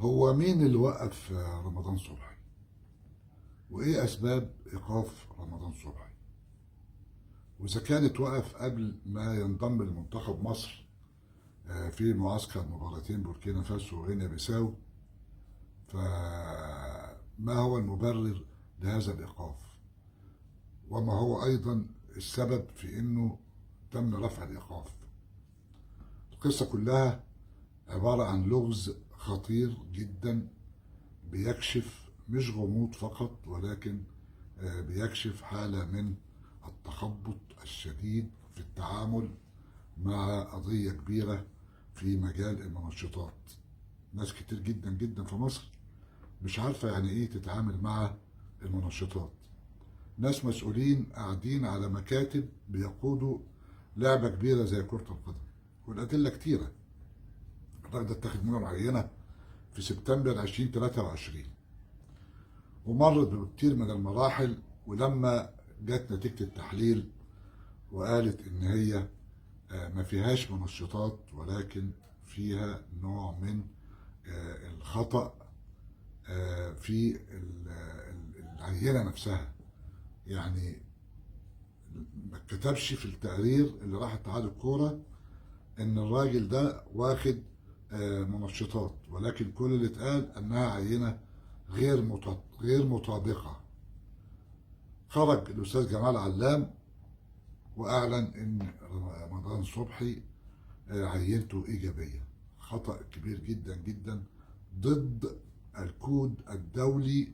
هو مين اللي وقف رمضان صبحي؟ وإيه أسباب إيقاف رمضان صبحي؟ وإذا كان اتوقف قبل ما ينضم لمنتخب مصر في معسكر مباراتين بوركينا فاسو وغينيا بيساو، فما هو المبرر لهذا الإيقاف؟ وما هو أيضا السبب في أنه تم رفع الإيقاف؟ القصة كلها عبارة عن لغز خطير جدا بيكشف مش غموض فقط، ولكن بيكشف حالة من التخبط الشديد في التعامل مع قضية كبيرة في مجال المنشطات. ناس كتير جدا جدا في مصر مش عارفة يعني ايه تتعامل مع المنشطات. ناس مسؤولين قاعدين على مكاتب بيقودوا لعبة كبيرة زي كرة القدم، والأدلة كتيرة. الراجل ده اتاخد منهم عينة في سبتمبر 2023 ومرت بكتير من المراحل، ولما جت نتيجة التحليل وقالت ان هي ما فيهاش منشطات ولكن فيها نوع من الخطأ في العينة نفسها. يعني ما كتبش في التقرير اللي راح اتحاد الكورة ان الراجل ده واخد منشطات، ولكن كل اللي اتقال انها عينة غير مطابقة. خرج الاستاذ جمال علام واعلن ان رمضان صبحي عينته ايجابيه. خطأ كبير جدا جدا ضد الكود الدولي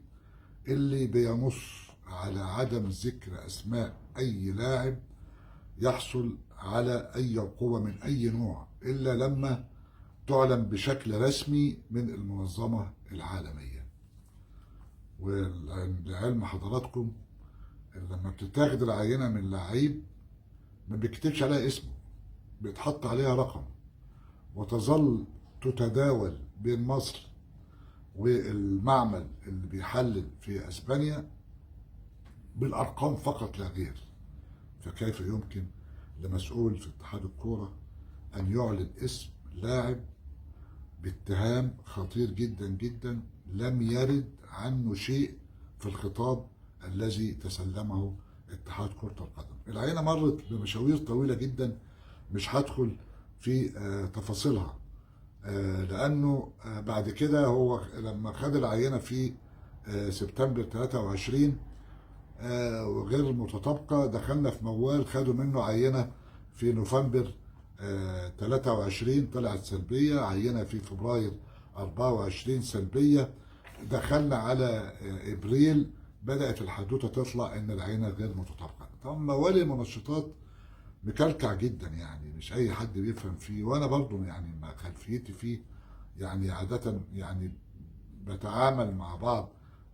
اللي بينص على عدم ذكر اسماء اي لاعب يحصل على اي عقوبه من اي نوع الا لما تعلن بشكل رسمي من المنظمه العالميه. ولعلم حضراتكم لما بتتاخد العينه من لعيب ما بيكتبش عليها اسمه، بيتحط عليها رقم وتظل تتداول بين مصر والمعمل اللي بيحلل في اسبانيا بالارقام فقط لا غير. فكيف يمكن لمسؤول في اتحاد الكوره ان يعلن اسم لاعب باتهام خطير جدا جدا لم يرد عنه شيء في الخطاب الذي تسلمه اتحاد كرة القدم؟ العينة مرت بمشاوير طويلة جدا مش هدخل في تفاصيلها، لأنه بعد كده هو لما خد العينة في سبتمبر 23 وغير متطابقة، دخلنا في موال خدوا منه عينة في نوفمبر 23 طلعت سلبية، عينة في فبراير 24 سلبية، دخلنا على ابريل بدأت الحدوتة تطلع ان العينة غير متطابقة. طبعا موال المنشطات مكلكع جدا، يعني مش اي حد بيفهم فيه، وانا برضو يعني ما خلفيتي فيه، يعني عادة يعني بتعامل مع بعض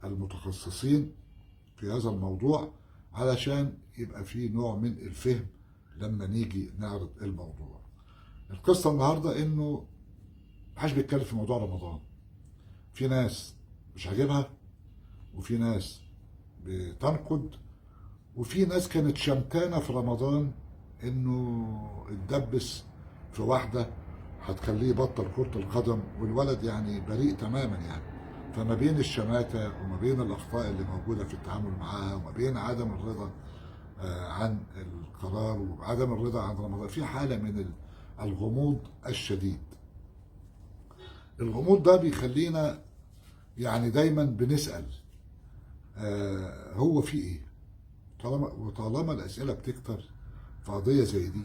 المتخصصين في هذا الموضوع علشان يبقى فيه نوع من الفهم لما نيجي نعرض الموضوع. القصة النهاردة انه محدش بيتكلم في موضوع رمضان. في ناس مش عاجبها، وفي ناس بتنقد، وفي ناس كانت شمتانة في رمضان انه اتدبس في واحدة هتخليه يبطل كرة القدم، والولد يعني بريء تماما يعني. فما بين الشماتة وما بين الأخطاء اللي موجودة في التعامل معاها وما بين عدم الرضا عن القرار وعدم الرضا عن رمضان، في حالة من الغموض الشديد. الغموض ده بيخلينا يعني دايما بنسأل هو في ايه؟ طالما الأسئلة بتكتر في قضية زي دي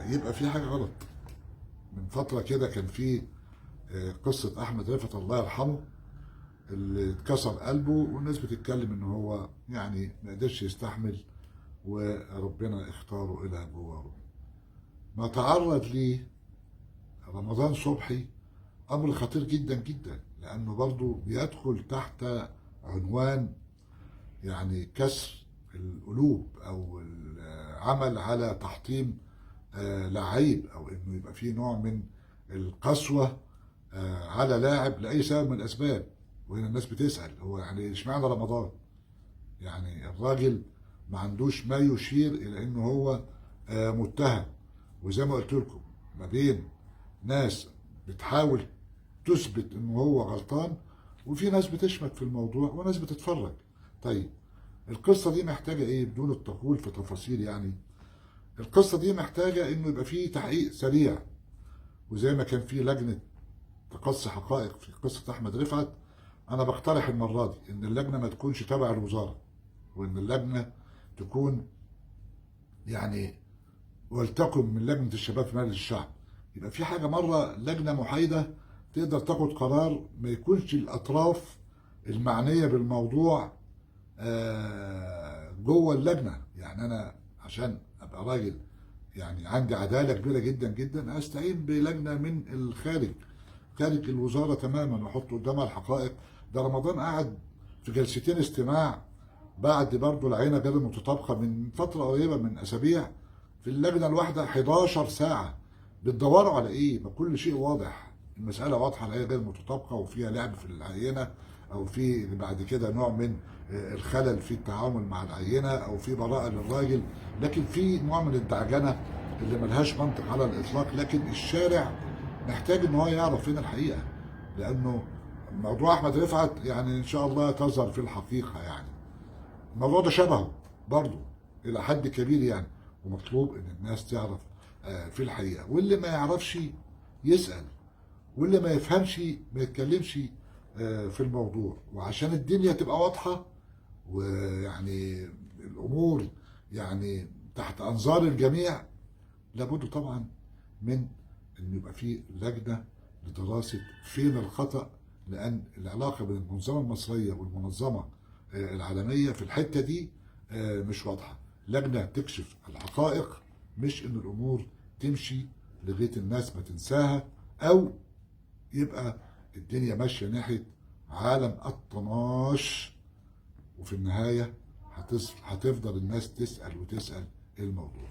يبقى في حاجة غلط. من فترة كده كان في قصة أحمد رفعت الله يرحمه اللي اتكسر قلبه، والناس بتتكلم ان هو يعني ما قدرش يستحمل وربنا اختاره الى جواره. ما تعرض ليه رمضان صبحي امر خطير جدا جدا، لانه برضه بيدخل تحت عنوان يعني كسر القلوب او العمل على تحطيم لعيب، او انه يبقى فيه نوع من القسوة على لاعب لاي سبب من الاسباب. وهنا الناس بتسأل هو يعني اشمعنى رمضان؟ يعني الراجل ما عندوش ما يشير الى انه هو متهم. وزي ما قلت لكم ما بين ناس بتحاول تثبت انه هو غلطان، وفي ناس بتشمت في الموضوع وناس بتتفرج. طيب القصة دي محتاجة ايه بدون الدخول في تفاصيل يعني؟ القصة دي محتاجة انه يبقى فيه تحقيق سريع، وزي ما كان في لجنة تقصي حقائق في قصة احمد رفعت، انا بقترح المرة دي ان اللجنة ما تكونش تبع الوزارة، وان اللجنة تكون يعني ولتكن من لجنة الشباب في مجلس الشعب. يبقى في حاجة مرة لجنة محايدة تقدر تاخد قرار، ما يكونش الأطراف المعنية بالموضوع جوه اللجنة. يعني أنا عشان أبقى راجل يعني عندي عدالة كبيرة جدا جدا أستعين بلجنة من الخارج، خارج الوزارة تماما، وأحط قدامها الحقائق. ده رمضان قعد في جلستين استماع بعد برضه العينة غير المتطابقة من فترة قريبة من أسابيع، في اللجنة الواحدة 11 ساعة. بتدوروا على إيه؟ ما كل شيء واضح، المسألة واضحة، العينة غير متطابقة وفيها لعب في العينة، أو في بعد كده نوع من الخلل في التعامل مع العينة، أو في براءة للراجل، لكن في نوع من الدعجنة اللي ملهاش منطق على الإطلاق. لكن الشارع محتاج إن هو يعرف فين الحقيقة، لأنه موضوع أحمد رفعت يعني إن شاء الله تظهر في الحقيقة. يعني الموضوع ده شبهه برضه إلى حد كبير يعني، ومطلوب إن الناس تعرف في الحقيقة، واللي ما يعرفش يسأل، واللي ما يفهمش ما يتكلمش في الموضوع. وعشان الدنيا تبقى واضحة ويعني الأمور يعني تحت أنظار الجميع، لابد طبعا من أن يبقى في لجنة لدراسة فين الخطأ، لأن العلاقة بين المنظمة المصرية والمنظمة العالمية في الحتة دي مش واضحة. لجنة تكشف الحقائق، مش إن الأمور تمشي لغاية الناس ما تنساها، أو يبقى الدنيا ماشية ناحية عالم الطناش، وفي النهاية هتفضل الناس تسأل وتسأل الموضوع.